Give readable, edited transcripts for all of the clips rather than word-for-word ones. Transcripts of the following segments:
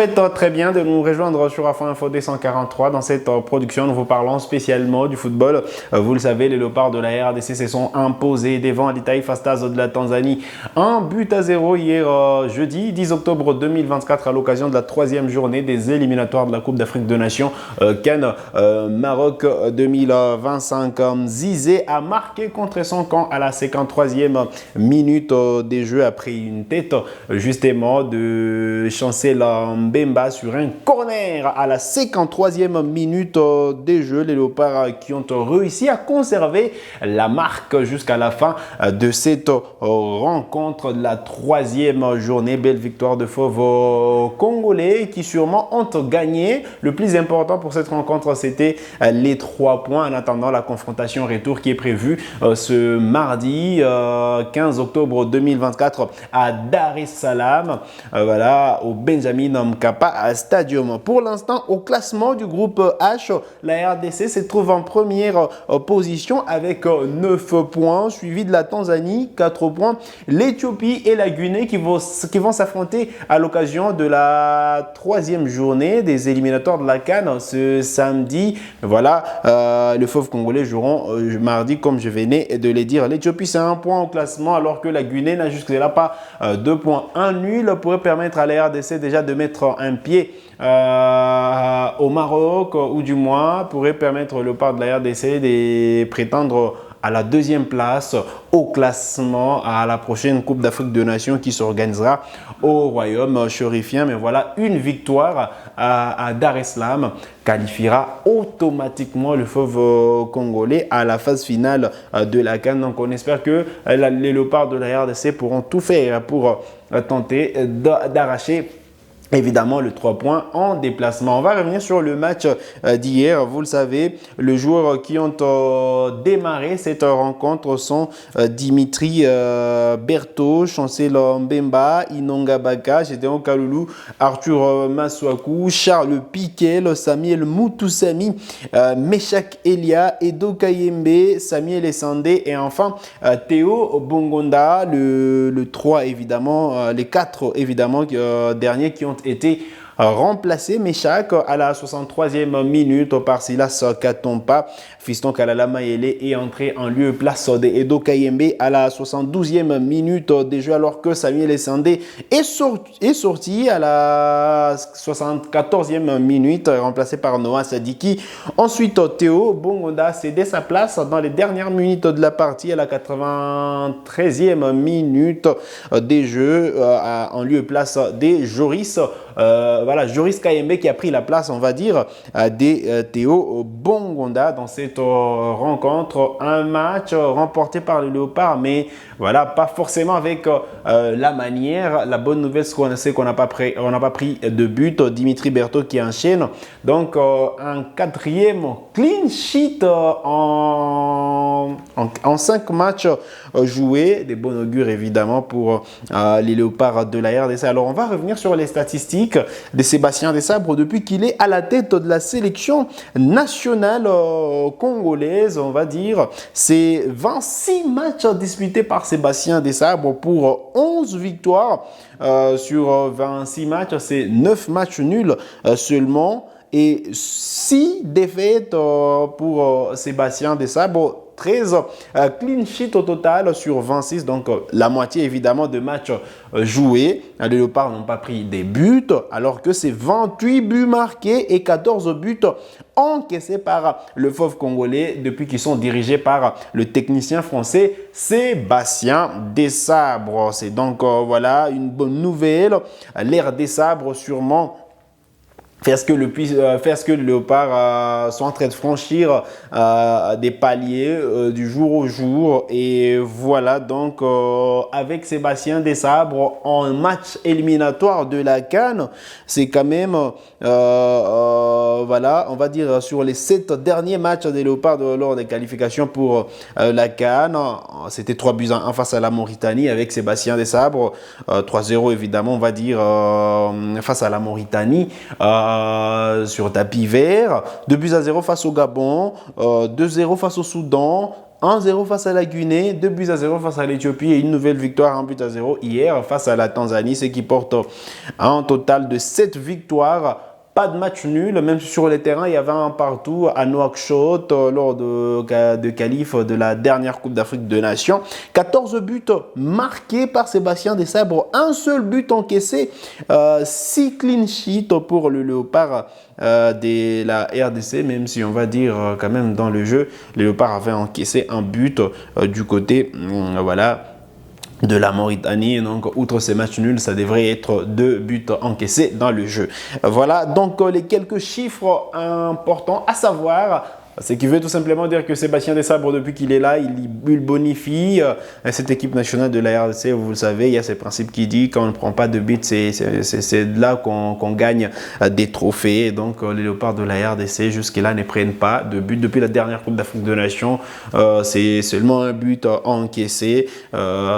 faites très bien de nous rejoindre sur Afro Info D143. Dans cette production, nous vous parlons spécialement du football. Vous le savez, les Léopards de la RDC se sont imposés devant l'Itaïfa Stars de la Tanzanie. 1-0 hier jeudi 10 octobre 2024 à l'occasion de la troisième journée des éliminatoires de la Coupe d'Afrique des Nations Cannes Maroc 2025. Zizé a marqué contre son camp à la 53e minute des jeux après une tête justement de Chancel Mbemba sur un corner à la 53e minute des jeux. Les Léopards qui ont réussi à conserver la marque jusqu'à la fin de cette rencontre de la troisième journée. Belle victoire de fauves congolais qui sûrement ont gagné. Le plus important pour cette rencontre, c'était les 3 points en attendant la confrontation retour qui est prévue ce mardi 15 octobre 2024 à Dar es Salaam, voilà, au Benjamin Mkapa Stadium. Pour l'instant, au classement du groupe H, la RDC se trouve en première position avec 9 points, suivi de la Tanzanie, 4 points, l'Éthiopie et la Guinée qui vont s'affronter à l'occasion de la troisième journée des éliminatoires de la CAN ce samedi. Voilà, les fauves congolais joueront mardi, comme je venais de le dire. L'Éthiopie, c'est 1 point au classement, alors que la Guinée n'a jusque-là pas 2 points. Un nul pourrait permettre à la RDC déjà de mettre un pied au Maroc, ou du moins pourrait permettre au Léopard de la RDC de prétendre à la 2e place au classement à la prochaine Coupe d'Afrique des Nations qui s'organisera au Royaume chérifien. Mais voilà, une victoire à Dar es Salaam qualifiera automatiquement le fauve congolais à la phase finale de la CAN. Donc on espère que les Léopards de la RDC pourront tout faire pour tenter d'arracher évidemment le 3 points en déplacement. On va revenir sur le match d'hier. Vous le savez, les joueurs qui ont démarré cette rencontre sont Dimitri Berthaud, Chancel Mbemba, Inonga Baka, Gédéon Kaloulou, Arthur Maswaku, Charles Piquel, Samuel Moutoussami, Meshak Elia, Edo Kayembe, Samuel Essandé et enfin Théo Bongonda, le 3 évidemment, les 4 évidemment derniers qui ont été remplacé Meshak à la 63e minute par Silas Katompa. Fiston Kalala Mayele est entré en lieu place de Edo Kayembe à la 72e minute des jeux, alors que Samuel Essandé est sorti à la 74e minute, remplacé par Noah Sadiki. Ensuite, Théo Bongonda cédé sa place dans les dernières minutes de la partie à la 93e minute des jeux en lieu place des Joris. Voilà, Joris Kayembe qui a pris la place, on va dire, des Théo Bongonda dans cette rencontre. Un match remporté par le Léopard, mais voilà, pas forcément avec la manière. La bonne nouvelle, c'est qu'on n'a pas pris de but. Dimitri Berthaud qui enchaîne. Donc, un 4e clean sheet en 5 matchs joués. Des bons augures, évidemment, pour les Léopards de la RDC. Alors, on va revenir sur les statistiques de Sébastien Desabre depuis qu'il est à la tête de la sélection nationale congolaise, on va dire. C'est 26 matchs disputés par Sébastien Desabre pour 11 victoires sur 26 matchs. C'est 9 matchs nuls seulement et 6 défaites pour Sébastien Desabre. 13 clean sheet au total sur 26, donc la moitié évidemment de matchs joués. Les Léopards n'ont pas pris des buts, alors que c'est 28 buts marqués et 14 buts encaissés par le fauve congolais depuis qu'ils sont dirigés par le technicien français Sébastien Desabre. C'est donc voilà une bonne nouvelle. L'ère Desabre sûrement faire ce que le Léopard sont en train de franchir des paliers du jour au jour. Et voilà donc avec Sébastien Desabre en match éliminatoire de la CAN, c'est quand même voilà, on va dire sur les 7 derniers matchs des Léopards lors des qualifications pour la CAN, c'était 3-1 face à la Mauritanie avec Sébastien Desabre, 3-0 évidemment on va dire face à la Mauritanie. Sur tapis vert, 2-0 face au Gabon, 2-0 face au Soudan, 1-0 face à la Guinée, 2-0 face à l'Éthiopie et une nouvelle victoire 1-0 hier face à la Tanzanie, ce qui porte à un total de 7 victoires. Pas de match nul, même sur les terrains, il y avait un partout à Nouakchott lors de qualif de la dernière Coupe d'Afrique des Nations. 14 buts marqués par Sébastien Desabre, un seul but encaissé, 6 clean sheets pour le Léopard de la RDC, même si on va dire quand même dans le jeu, les Léopards avaient encaissé un but du côté, voilà, de la Mauritanie. Donc, outre ces matchs nuls, ça devrait être 2 buts encaissés dans le jeu. Voilà donc les quelques chiffres importants à savoir. Ce qui veut tout simplement dire que Sébastien Desabre, depuis qu'il est là, il bonifie cette équipe nationale de la RDC. Vous le savez, il y a ce principe qui dit quand on ne prend pas de buts, c'est là qu'on gagne des trophées. Donc les Léopards de la RDC jusque-là ne prennent pas de but. Depuis la dernière Coupe d'Afrique des Nations, c'est seulement un but encaissé.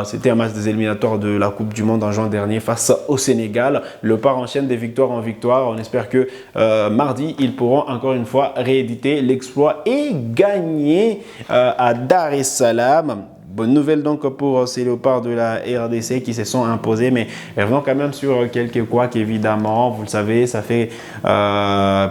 C'était un match des éliminatoires de la Coupe du Monde en juin dernier face au Sénégal. Les Léopards enchaînent des victoires en victoire. On espère que mardi, ils pourront encore une fois rééditer l'exploit et gagner à Dar es Salaam. Bonne nouvelle donc pour ces Léopards de la RDC qui se sont imposés, mais revenons quand même sur quelques couacs évidemment. Vous le savez, ça fait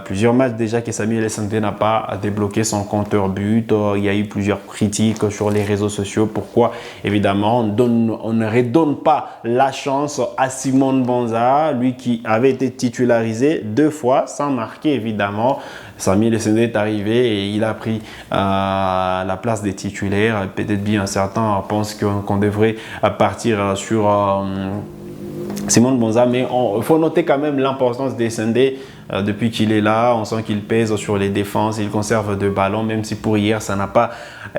plusieurs matchs déjà que Samuel Essendé n'a pas débloqué son compteur but. Il y a eu plusieurs critiques sur les réseaux sociaux. Pourquoi évidemment on ne redonne pas la chance à Simon Bonza, lui qui avait été titularisé 2 fois sans marquer évidemment. Samuel Essendé est arrivé et il a pris la place des titulaires. Peut-être bien certains pensent qu'on devrait partir sur Simon Bonza, mais il faut noter quand même l'importance d'Essendé. Depuis qu'il est là, on sent qu'il pèse sur les défenses, il conserve de ballons, même si pour hier, ça n'a pas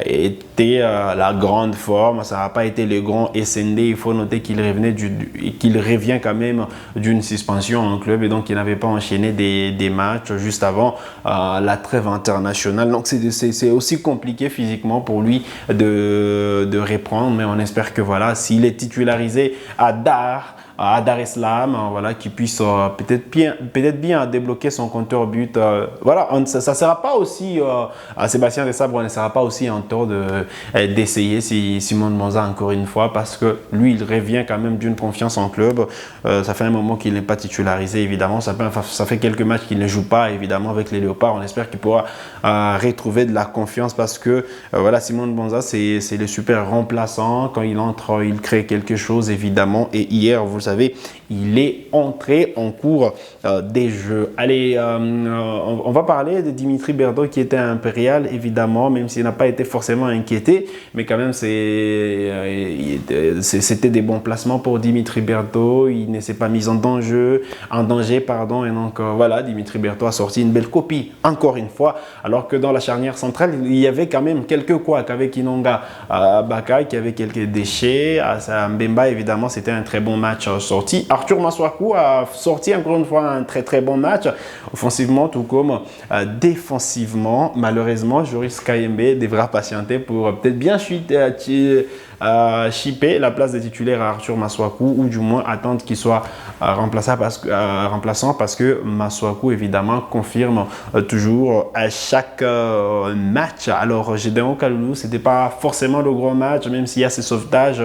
été la grande forme, ça n'a pas été le grand Essendé. Il faut noter qu'il revient quand même d'une suspension en club et donc il n'avait pas enchaîné des matchs juste avant la trêve internationale. Donc c'est aussi compliqué physiquement pour lui de reprendre, mais on espère que voilà, s'il est titularisé à Dar es Salaam, voilà, qu'il puisse peut-être bien débloquer son compteur but. Voilà, ça ne sera pas aussi à Sébastien Desabre, on ne sera pas aussi en tort d'essayer si Simon Bonza encore une fois, parce que lui, il revient quand même d'une confiance en club. Ça fait un moment qu'il n'est pas titularisé, évidemment. Ça fait quelques matchs qu'il ne joue pas, évidemment, avec les Léopards. On espère qu'il pourra retrouver de la confiance parce que voilà, Simon Bonza, c'est le super remplaçant. Quand il entre, il crée quelque chose, évidemment. Et hier, vous le savez, il est entré en cours des jeux. Allez, on va parler de Dimitri Berdo qui était à Impérial, évidemment, même s'il n'a pas été forcément inquiété, mais quand même c'était des bons placements pour Dimitri Berdo. Il ne s'est pas mis en danger, pardon, et donc voilà, Dimitri Berdo a sorti une belle copie, encore une fois, alors que dans la charnière centrale, il y avait quand même quelques couacs avec Inonga Baka qui avait quelques déchets. À Mbemba, évidemment, c'était un très bon match sorti. Arthur Maswaku a sorti encore une fois un très très bon match, offensivement tout comme défensivement. Malheureusement, Joris Kayembe devra patienter pour peut-être bien chipper la place de titulaire à Arthur Maswaku, ou du moins attendre qu'il soit remplaçant parce que Maswaku évidemment confirme toujours à chaque match. Alors Gédéon Kaloulou, c'était pas forcément le gros match, même s'il y a ces sauvetages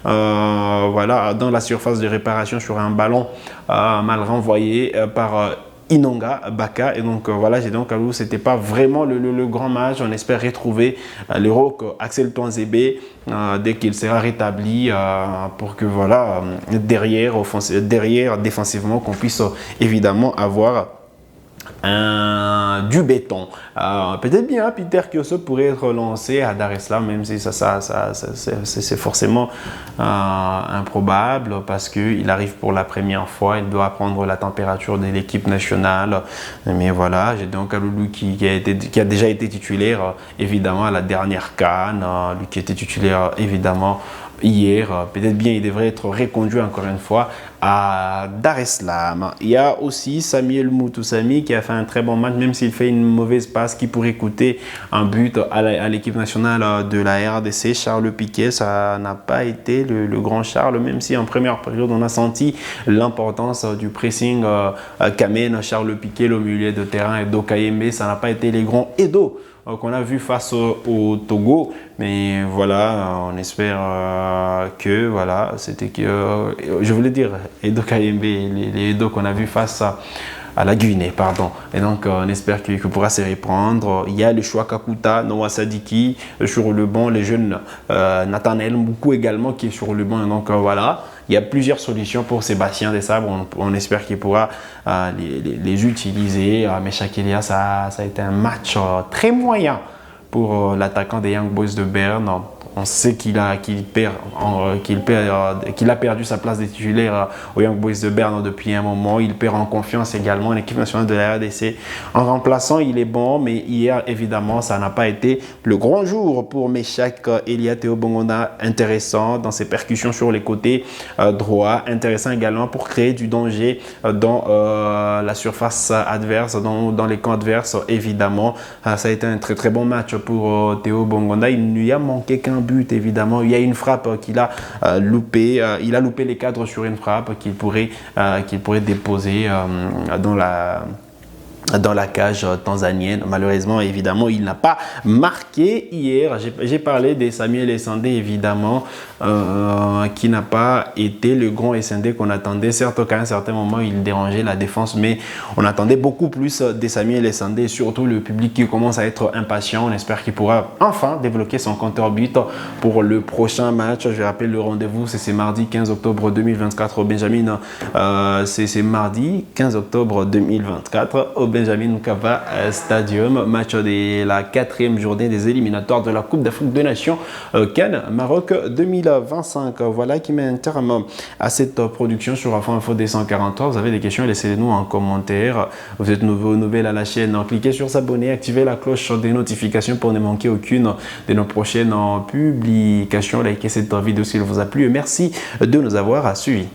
voilà, dans la surface de réparation sur un ballon mal renvoyé par Inonga Baka, et donc voilà, Gédéon Kaloulou, c'était pas vraiment le grand match. On espère retrouver le rock Axel Touanzebe dès qu'il sera rétabli pour que voilà, derrière défensivement, qu'on puisse évidemment avoir du béton. Peut-être bien Peter Kioso pourrait être lancé à Dar es Salaam, même si c'est forcément improbable parce qu'il arrive pour la première fois, il doit prendre la température de l'équipe nationale. Mais voilà, j'ai donc Kaloulou qui a déjà été titulaire évidemment à la dernière CAN, lui qui était titulaire évidemment hier. Peut-être bien il devrait être reconduit encore une fois à Dar es Salaam. Il y a aussi Samuel Moutoussamy qui a fait un très bon match, même s'il fait une mauvaise passe qui pourrait coûter un but à l'équipe nationale de la RDC. Charles Piquet, ça n'a pas été le grand Charles, même si en première période on a senti l'importance du pressing Kamen, Charles Piquet, le milieu de terrain, Edo Kayembe. Ça n'a pas été les grands Edo qu'on a vu face au Togo. Mais voilà, on espère que, voilà, c'était que, je voulais dire, Edo Kayembe, les Edo qu'on a vu face à la Guinée, pardon. Et donc, on espère qu'il pourra se reprendre. Il y a le choix Kakuta, Noah Sadiki sur le banc, les jeunes Nathanaël Mboukou également qui est sur le banc. Et donc, voilà. Il y a plusieurs solutions pour Sébastien Desabre. On espère qu'il pourra les utiliser. Mais Shakilia, ça a été un match très moyen pour l'attaquant des Young Boys de Berne. On sait qu'il a perdu sa place de titulaire aux Young Boys de Berne depuis un moment. Il perd en confiance également en équipe nationale de la RDC. En remplaçant, il est bon, mais hier, évidemment, ça n'a pas été le grand jour pour Meshak Elia Théo Bongonda. Intéressant dans ses percussions sur les côtés droits. Intéressant également pour créer du danger dans la surface adverse, dans les camps adverses, évidemment. Ça a été un très très bon match pour Théo Bongonda. Il lui a manqué qu'un but, évidemment. Il y a une frappe qu'il a loupé. Il a loupé les cadres sur une frappe qu'il pourrait déposer dans la cage tanzanienne. Malheureusement, évidemment, il n'a pas marqué hier. J'ai parlé de Samuel Essandé, évidemment, qui n'a pas été le grand Essandé qu'on attendait. Certes, qu'à un certain moment, il dérangeait la défense, mais on attendait beaucoup plus de Samuel Essandé, surtout le public qui commence à être impatient. On espère qu'il pourra enfin débloquer son compteur but pour le prochain match. Je rappelle le rendez-vous, c'est mardi 15 octobre 2024 au Benjamin. C'est mardi 15 octobre 2024 au Benjamin Mkapa Stadium, match de la 4e journée des éliminatoires de la Coupe d'Afrique des Nations Cannes Maroc 2025. Voilà qui met un terme à cette production sur Afro Info D143. Vous avez des questions, laissez-les nous en commentaire. Vous êtes nouveau ou nouvelle à la chaîne, cliquez sur s'abonner, activez la cloche des notifications pour ne manquer aucune de nos prochaines publications. Likez cette vidéo s'il vous a plu et merci de nous avoir suivis.